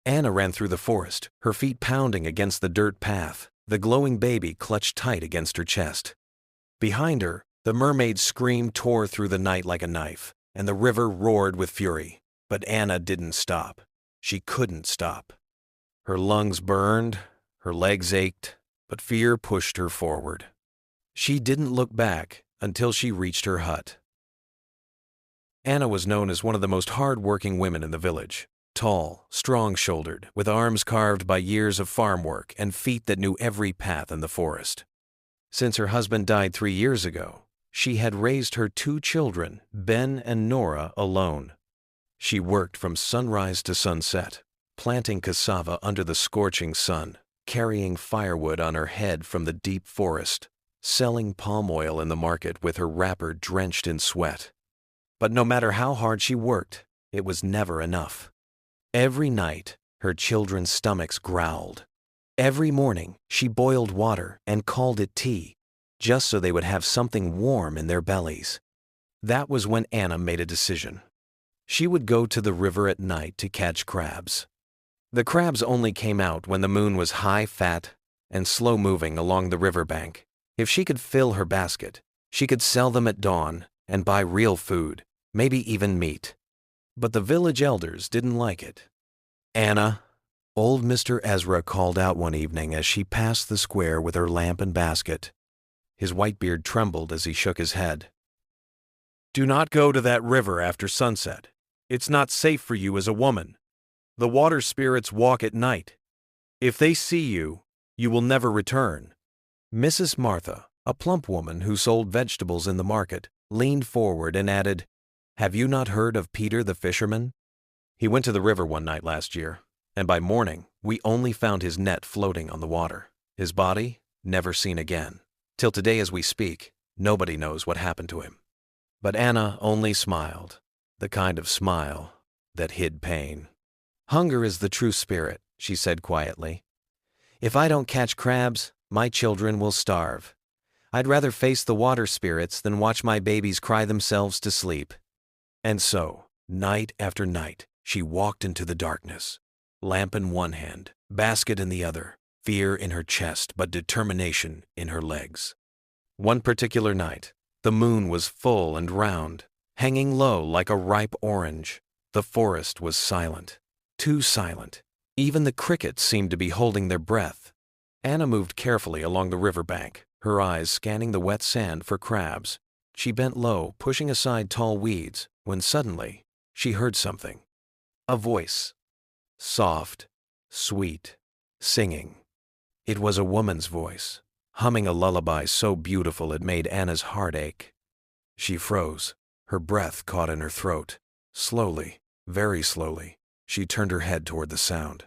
Anna ran through the forest, her feet pounding against the dirt path, the glowing baby clutched tight against her chest. Behind her, the mermaid's scream tore through the night like a knife, and the river roared with fury. But Anna didn't stop. She couldn't stop. Her lungs burned, her legs ached, but fear pushed her forward. She didn't look back until she reached her hut. Anna was known as one of the most hard-working women in the village. Tall, strong-shouldered, with arms carved by years of farm work and feet that knew every path in the forest. Since her husband died 3 years ago, she had raised her 2 children, Ben and Nora, alone. She worked from sunrise to sunset, planting cassava under the scorching sun, carrying firewood on her head from the deep forest, selling palm oil in the market with her wrapper drenched in sweat. But no matter how hard she worked, it was never enough. Every night, her children's stomachs growled. Every morning, she boiled water and called it tea, just so they would have something warm in their bellies. That was when Anna made a decision. She would go to the river at night to catch crabs. The crabs only came out when the moon was high, fat, and slow-moving along the riverbank. If she could fill her basket, she could sell them at dawn and buy real food, maybe even meat. But the village elders didn't like it. "Anna," old Mr. Ezra called out one evening as she passed the square with her lamp and basket. His white beard trembled as he shook his head. "Do not go to that river after sunset. It's not safe for you as a woman. The water spirits walk at night. If they see you, you will never return." Mrs. Martha, a plump woman who sold vegetables in the market, leaned forward and added, "Have you not heard of Peter the fisherman? He went to the river one night last year, and by morning we only found his net floating on the water. His body, never seen again. Till today as we speak, nobody knows what happened to him." But Anna only smiled, the kind of smile that hid pain. "Hunger is the true spirit," she said quietly. "If I don't catch crabs, my children will starve. I'd rather face the water spirits than watch my babies cry themselves to sleep." And so, night after night, she walked into the darkness, lamp in one hand, basket in the other, fear in her chest but determination in her legs. One particular night, the moon was full and round, hanging low like a ripe orange. The forest was silent, too silent. Even the crickets seemed to be holding their breath. Anna moved carefully along the riverbank, her eyes scanning the wet sand for crabs. She bent low, pushing aside tall weeds, when suddenly she heard something. A voice. Soft, sweet, singing. It was a woman's voice, humming a lullaby so beautiful it made Anna's heart ache. She froze, her breath caught in her throat. Slowly, very slowly, she turned her head toward the sound.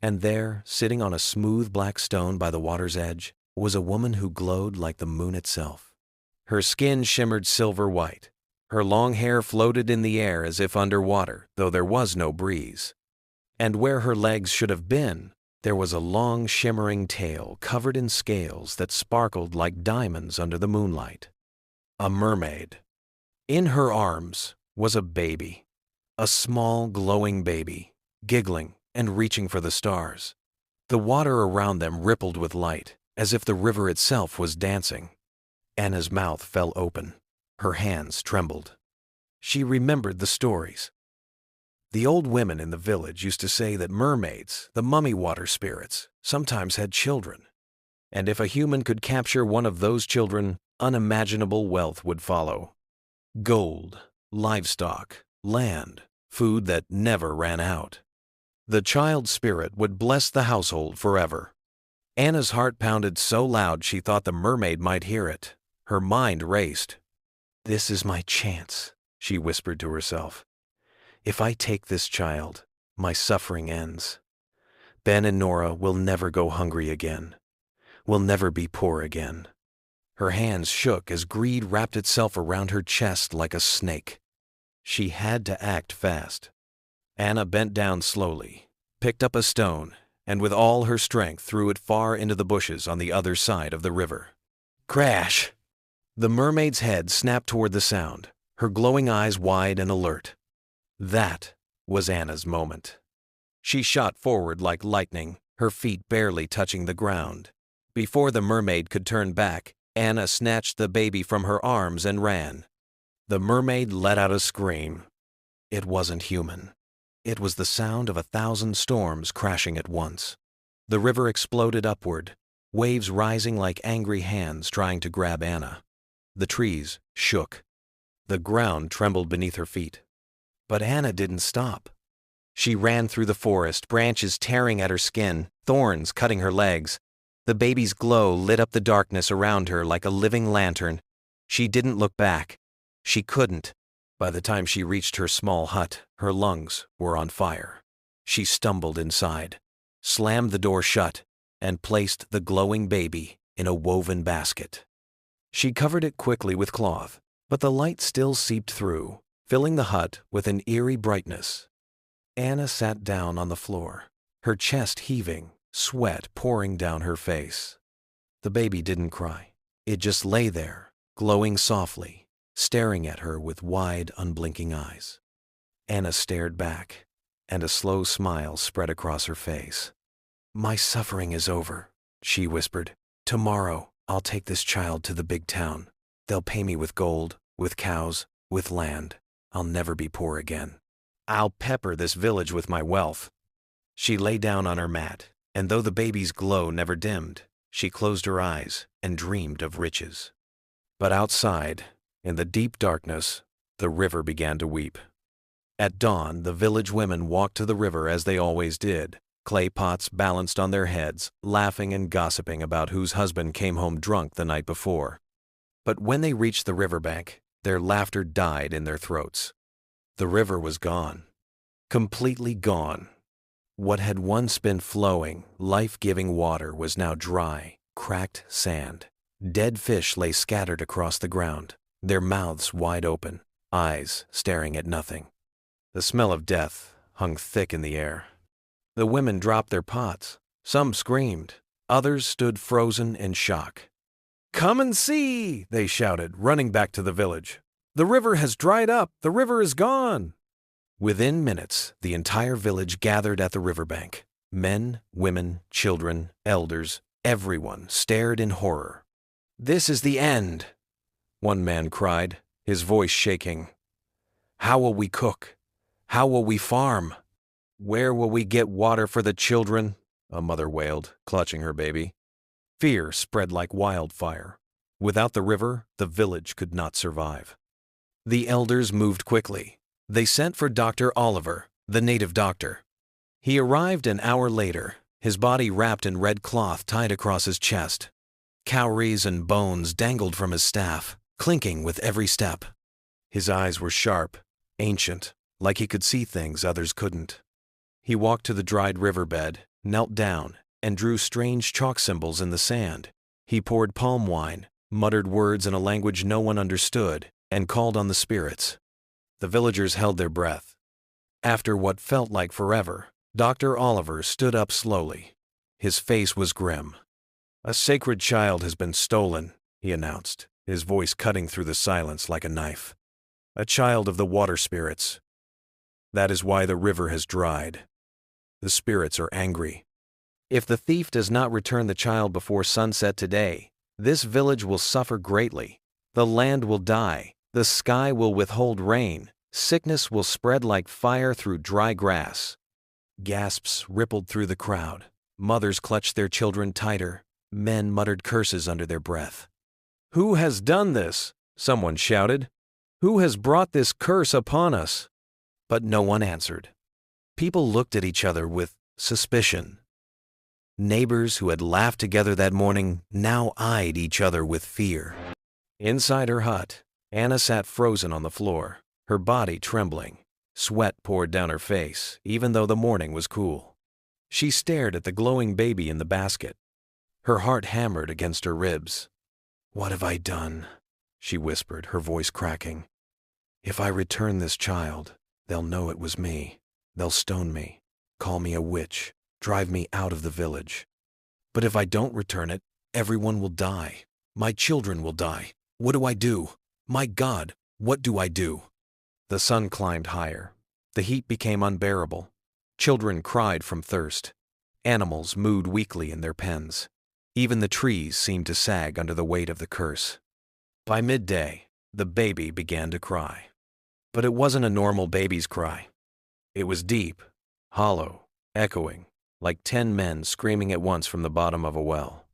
And there, sitting on a smooth black stone by the water's edge, was a woman who glowed like the moon itself. Her skin shimmered silver white. Her long hair floated in the air as if under water, though there was no breeze. And where her legs should have been, there was a long shimmering tail covered in scales that sparkled like diamonds under the moonlight. A mermaid. In her arms was a baby, a small glowing baby, giggling and reaching for the stars. The water around them rippled with light, as if the river itself was dancing. Anna's mouth fell open. Her hands trembled. She remembered the stories. The old women in the village used to say that mermaids, the mummy water spirits, sometimes had children. And if a human could capture one of those children, unimaginable wealth would follow. Gold, livestock, land, food that never ran out. The child spirit would bless the household forever. Anna's heart pounded so loud she thought the mermaid might hear it. Her mind raced. "This is my chance," she whispered to herself. "If I take this child, my suffering ends. Ben and Nora will never go hungry again. Will never be poor again." Her hands shook as greed wrapped itself around her chest like a snake. She had to act fast. Anna bent down slowly, picked up a stone, and with all her strength threw it far into the bushes on the other side of the river. Crash! The mermaid's head snapped toward the sound, her glowing eyes wide and alert. That was Anna's moment. She shot forward like lightning, her feet barely touching the ground. Before the mermaid could turn back, Anna snatched the baby from her arms and ran. The mermaid let out a scream. It wasn't human. It was the sound of 1,000 storms crashing at once. The river exploded upward, waves rising like angry hands trying to grab Anna. The trees shook. The ground trembled beneath her feet. But Anna didn't stop. She ran through the forest, branches tearing at her skin, thorns cutting her legs. The baby's glow lit up the darkness around her like a living lantern. She didn't look back. She couldn't. By the time she reached her small hut, her lungs were on fire. She stumbled inside, slammed the door shut, and placed the glowing baby in a woven basket. She covered it quickly with cloth, but the light still seeped through, filling the hut with an eerie brightness. Anna sat down on the floor, her chest heaving, sweat pouring down her face. The baby didn't cry. It just lay there, glowing softly, staring at her with wide, unblinking eyes. Anna stared back, and a slow smile spread across her face. "My suffering is over," she whispered. "Tomorrow, I'll take this child to the big town. They'll pay me with gold, with cows, with land. I'll never be poor again. I'll pepper this village with my wealth." She lay down on her mat, and though the baby's glow never dimmed, she closed her eyes and dreamed of riches. But outside, in the deep darkness, the river began to weep. At dawn, the village women walked to the river as they always did, clay pots balanced on their heads, laughing and gossiping about whose husband came home drunk the night before. But when they reached the riverbank, their laughter died in their throats. The river was gone. Completely gone. What had once been flowing, life-giving water was now dry, cracked sand. Dead fish lay scattered across the ground, their mouths wide open, eyes staring at nothing. The smell of death hung thick in the air. The women dropped their pots. Some screamed. Others stood frozen in shock. "Come and see!" they shouted, running back to the village. "The river has dried up! The river is gone!" Within minutes, the entire village gathered at the riverbank. Men, women, children, elders, everyone stared in horror. "This is the end," one man cried, his voice shaking. "How will we cook? How will we farm? Where will we get water for the children?" a mother wailed, clutching her baby. Fear spread like wildfire. Without the river, the village could not survive. The elders moved quickly. They sent for Dr. Oliver, the native doctor. He arrived an hour later, his body wrapped in red cloth tied across his chest. Cowries and bones dangled from his staff, clinking with every step. His eyes were sharp, ancient, like he could see things others couldn't. He walked to the dried riverbed, knelt down, and drew strange chalk symbols in the sand. He poured palm wine, muttered words in a language no one understood, and called on the spirits. The villagers held their breath. After what felt like forever, Dr. Oliver stood up slowly. His face was grim. "A sacred child has been stolen," he announced, his voice cutting through the silence like a knife. "A child of the water spirits. That is why the river has dried. The spirits are angry. If the thief does not return the child before sunset today, this village will suffer greatly. The land will die. The sky will withhold rain. Sickness will spread like fire through dry grass." Gasps rippled through the crowd. Mothers clutched their children tighter. Men muttered curses under their breath. "Who has done this?" someone shouted. "Who has brought this curse upon us?" But no one answered. People looked at each other with suspicion. Neighbors who had laughed together that morning now eyed each other with fear. Inside her hut, Anna sat frozen on the floor, her body trembling. Sweat poured down her face, even though the morning was cool. She stared at the glowing baby in the basket. Her heart hammered against her ribs. "What have I done?" she whispered, her voice cracking. "If I return this child, they'll know it was me. They'll stone me, call me a witch, drive me out of the village. But if I don't return it, everyone will die. My children will die. What do I do? My God, what do I do?" The sun climbed higher. The heat became unbearable. Children cried from thirst. Animals mooed weakly in their pens. Even the trees seemed to sag under the weight of the curse. By midday, the baby began to cry. But it wasn't a normal baby's cry. It was deep, hollow, echoing, like 10 men screaming at once from the bottom of a well.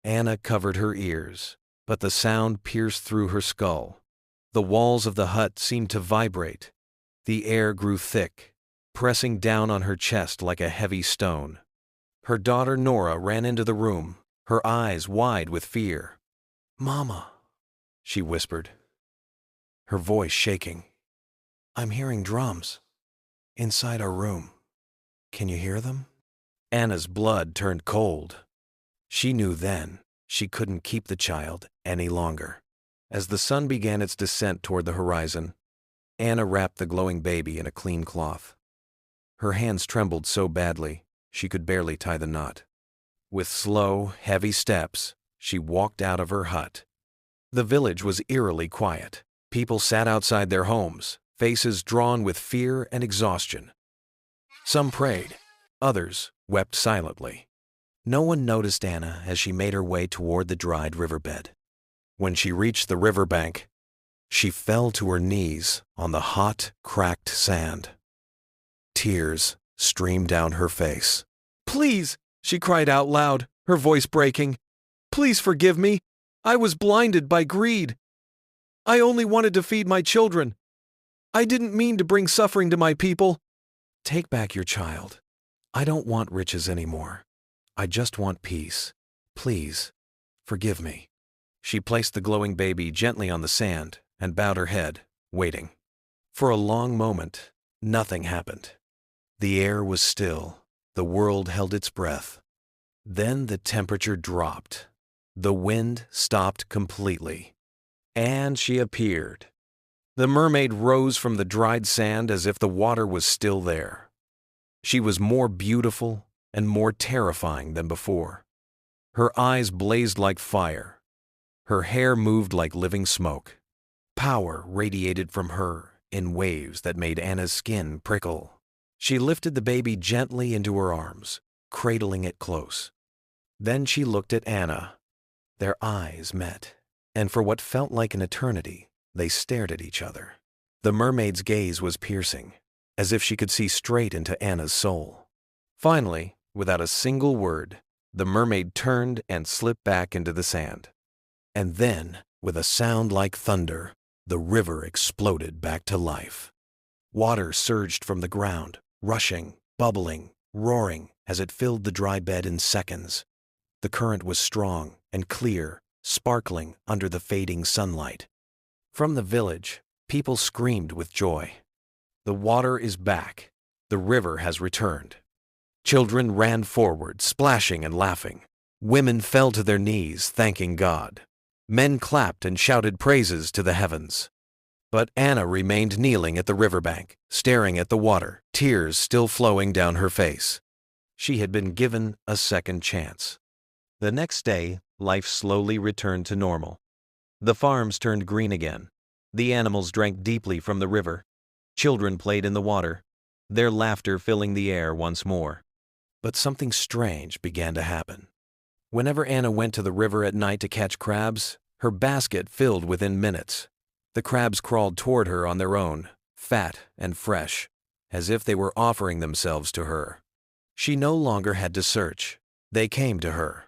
Anna covered her ears, but the sound pierced through her skull. The walls of the hut seemed to vibrate. The air grew thick, pressing down on her chest like a heavy stone. Her daughter Nora ran into the room, her eyes wide with fear. "Mama," she whispered, her voice shaking. "I'm hearing drums inside our room. Can you hear them?" Anna's blood turned cold. She knew then she couldn't keep the child any longer. As the sun began its descent toward the horizon, Anna wrapped the glowing baby in a clean cloth. Her hands trembled so badly she could barely tie the knot. With slow, heavy steps, she walked out of her hut. The village was eerily quiet. People sat outside their homes, faces drawn with fear and exhaustion. Some prayed, others wept silently. No one noticed Anna as she made her way toward the dried riverbed. When she reached the riverbank, she fell to her knees on the hot, cracked sand. Tears streamed down her face. "Please," she cried out loud, her voice breaking. "Please forgive me. I was blinded by greed. I only wanted to feed my children. I didn't mean to bring suffering to my people." "Take back your child. I don't want riches anymore. I just want peace. Please, forgive me." She placed the glowing baby gently on the sand and bowed her head, waiting. For a long moment, nothing happened. The air was still. The world held its breath. Then the temperature dropped. The wind stopped completely. And she appeared. The mermaid rose from the dried sand as if the water was still there. She was more beautiful and more terrifying than before. Her eyes blazed like fire. Her hair moved like living smoke. Power radiated from her in waves that made Anna's skin prickle. She lifted the baby gently into her arms, cradling it close. Then she looked at Anna. Their eyes met, and for what felt like an eternity, they stared at each other. The mermaid's gaze was piercing, as if she could see straight into Anna's soul. Finally, without a single word, the mermaid turned and slipped back into the sand. And then, with a sound like thunder, the river exploded back to life. Water surged from the ground, rushing, bubbling, roaring as it filled the dry bed in seconds. The current was strong and clear, sparkling under the fading sunlight. From the village, people screamed with joy. The water is back. The river has returned. Children ran forward, splashing and laughing. Women fell to their knees, thanking God. Men clapped and shouted praises to the heavens. But Anna remained kneeling at the riverbank, staring at the water, tears still flowing down her face. She had been given a second chance. The next day, life slowly returned to normal. The farms turned green again. The animals drank deeply from the river. Children played in the water, their laughter filling the air once more. But something strange began to happen. Whenever Anna went to the river at night to catch crabs, her basket filled within minutes. The crabs crawled toward her on their own, fat and fresh, as if they were offering themselves to her. She no longer had to search. They came to her.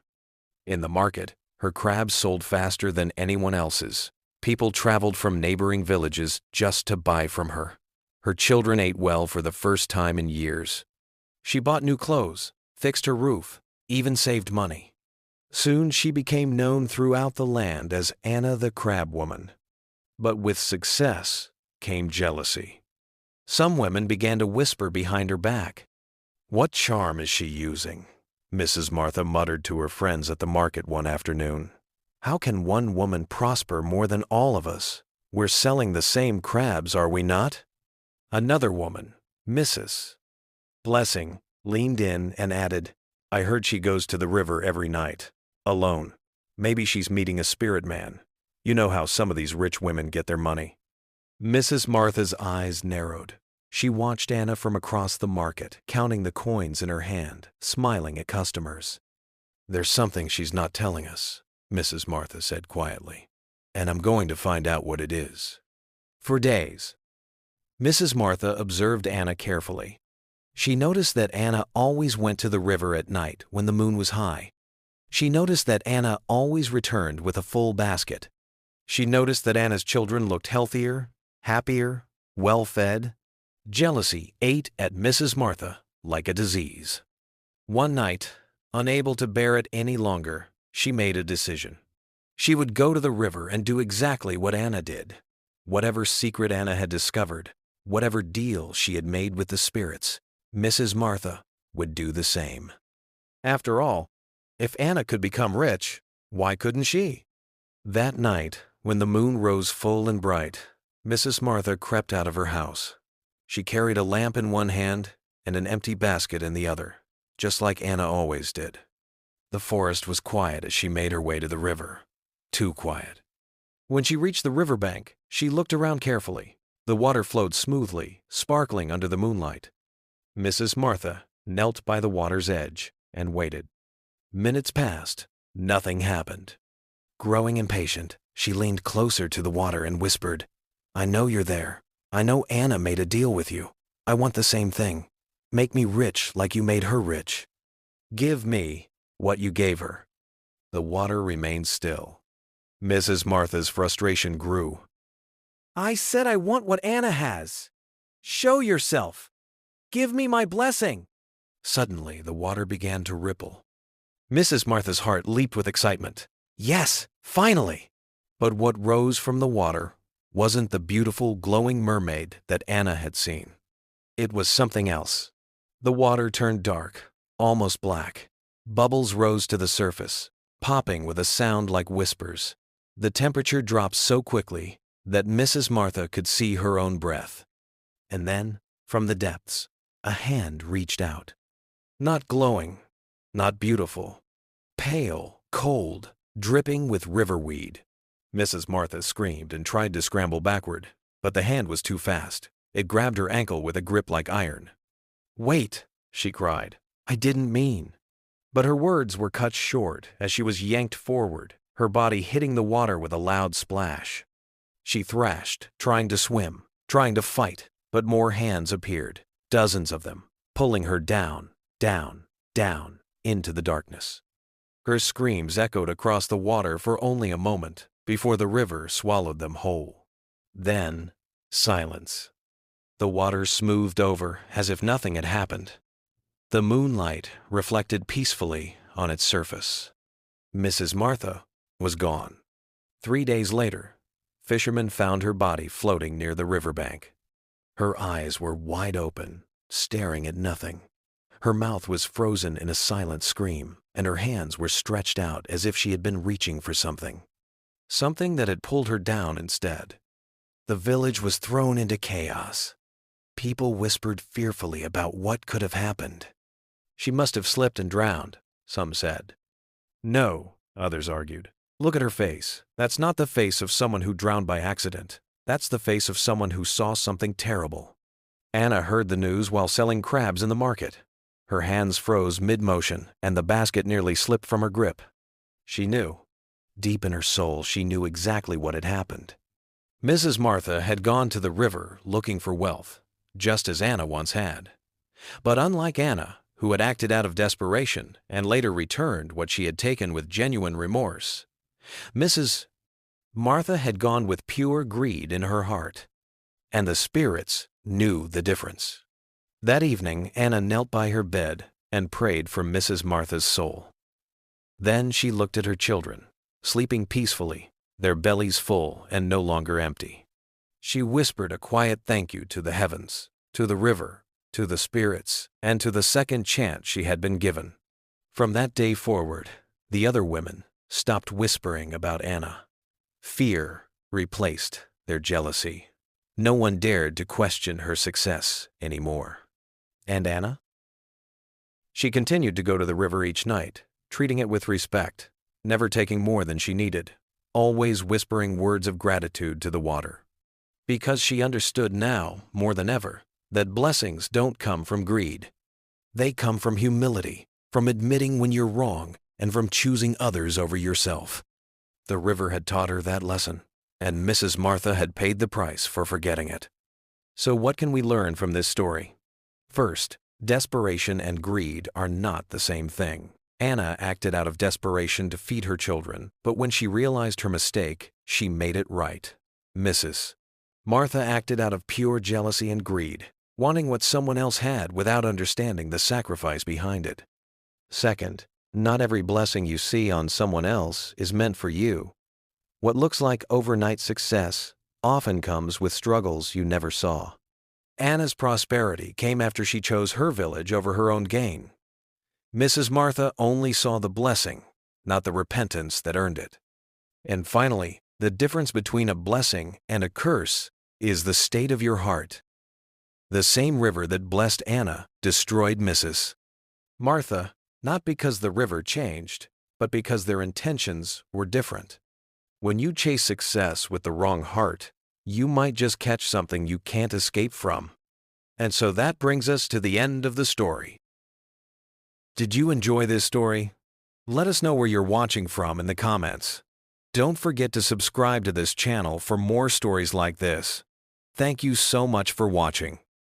In the market, her crabs sold faster than anyone else's. People traveled from neighboring villages just to buy from her. Her children ate well for the first time in years. She bought new clothes, fixed her roof, even saved money. Soon she became known throughout the land as Anna the Crab Woman. But with success came jealousy. Some women began to whisper behind her back. "What charm is she using?" Mrs. Martha muttered to her friends at the market one afternoon. "How can one woman prosper more than all of us? We're selling the same crabs, are we not?" Another woman, Mrs. Blessing, leaned in and added, "I heard she goes to the river every night, alone. Maybe she's meeting a spirit man. You know how some of these rich women get their money." Mrs. Martha's eyes narrowed. She watched Anna from across the market, counting the coins in her hand, smiling at customers. "There's something she's not telling us," Mrs. Martha said quietly, "and I'm going to find out what it is." For days, Mrs. Martha observed Anna carefully. She noticed that Anna always went to the river at night when the moon was high. She noticed that Anna always returned with a full basket. She noticed that Anna's children looked healthier, happier, well-fed. Jealousy ate at Mrs. Martha like a disease. One night, unable to bear it any longer, she made a decision. She would go to the river and do exactly what Anna did. Whatever secret Anna had discovered, whatever deal she had made with the spirits, Mrs. Martha would do the same. After all, if Anna could become rich, why couldn't she? That night, when the moon rose full and bright, Mrs. Martha crept out of her house. She carried a lamp in one hand and an empty basket in the other, just like Anna always did. The forest was quiet as she made her way to the river. Too quiet. When she reached the riverbank, she looked around carefully. The water flowed smoothly, sparkling under the moonlight. Mrs. Martha knelt by the water's edge and waited. Minutes passed. Nothing happened. Growing impatient, she leaned closer to the water and whispered, "I know you're there. I know Anna made a deal with you. I want the same thing. Make me rich like you made her rich. Give me what you gave her." The water remained still. Mrs. Martha's frustration grew. "I said I want what Anna has. Show yourself. Give me my blessing." Suddenly, the water began to ripple. Mrs. Martha's heart leaped with excitement. Yes, finally! But what rose from the water wasn't the beautiful, glowing mermaid that Anna had seen. It was something else. The water turned dark, almost black. Bubbles rose to the surface, popping with a sound like whispers. The temperature dropped so quickly that Mrs. Martha could see her own breath. And then, from the depths, a hand reached out. Not glowing, not beautiful. Pale, cold, dripping with riverweed. Mrs. Martha screamed and tried to scramble backward, but the hand was too fast. It grabbed her ankle with a grip like iron. "Wait," she cried. "I didn't mean." But her words were cut short as she was yanked forward, her body hitting the water with a loud splash. She thrashed, trying to swim, trying to fight, but more hands appeared, dozens of them, pulling her down, down, down, into the darkness. Her screams echoed across the water for only a moment before the river swallowed them whole. Then, silence. The water smoothed over as if nothing had happened. The moonlight reflected peacefully on its surface. Mrs. Martha was gone. 3 days later, fishermen found her body floating near the riverbank. Her eyes were wide open, staring at nothing. Her mouth was frozen in a silent scream, and her hands were stretched out as if she had been reaching for something. Something that had pulled her down instead. The village was thrown into chaos. People whispered fearfully about what could have happened. She must have slipped and drowned, some said. No, others argued. Look at her face. That's not the face of someone who drowned by accident. That's the face of someone who saw something terrible. Anna heard the news while selling crabs in the market. Her hands froze mid-motion, and the basket nearly slipped from her grip. She knew. Deep in her soul, she knew exactly what had happened. Mrs. Martha had gone to the river looking for wealth, just as Anna once had. But unlike Anna, who had acted out of desperation and later returned what she had taken with genuine remorse, Mrs. Martha had gone with pure greed in her heart. And the spirits knew the difference. That evening, Anna knelt by her bed and prayed for Mrs. Martha's soul. Then she looked at her children, sleeping peacefully, their bellies full and no longer empty. She whispered a quiet thank you to the heavens, to the river, to the spirits, and to the second chance she had been given. From that day forward, the other women stopped whispering about Anna. Fear replaced their jealousy. No one dared to question her success anymore. And Anna? She continued to go to the river each night, treating it with respect, never taking more than she needed, always whispering words of gratitude to the water. Because she understood now, more than ever, that blessings don't come from greed. They come from humility, from admitting when you're wrong, and from choosing others over yourself. The river had taught her that lesson, and Mrs. Martha had paid the price for forgetting it. So what can we learn from this story? First, desperation and greed are not the same thing. Anna acted out of desperation to feed her children, but when she realized her mistake, she made it right. Mrs. Martha acted out of pure jealousy and greed, wanting what someone else had without understanding the sacrifice behind it. Second, not every blessing you see on someone else is meant for you. What looks like overnight success often comes with struggles you never saw. Anna's prosperity came after she chose her village over her own gain. Mrs. Martha only saw the blessing, not the repentance that earned it. And finally, the difference between a blessing and a curse is the state of your heart. The same river that blessed Anna destroyed Mrs. Martha, not because the river changed, but because their intentions were different. When you chase success with the wrong heart, you might just catch something you can't escape from. And so that brings us to the end of the story. Did you enjoy this story? Let us know where you're watching from in the comments. Don't forget to subscribe to this channel for more stories like this. Thank you so much for watching.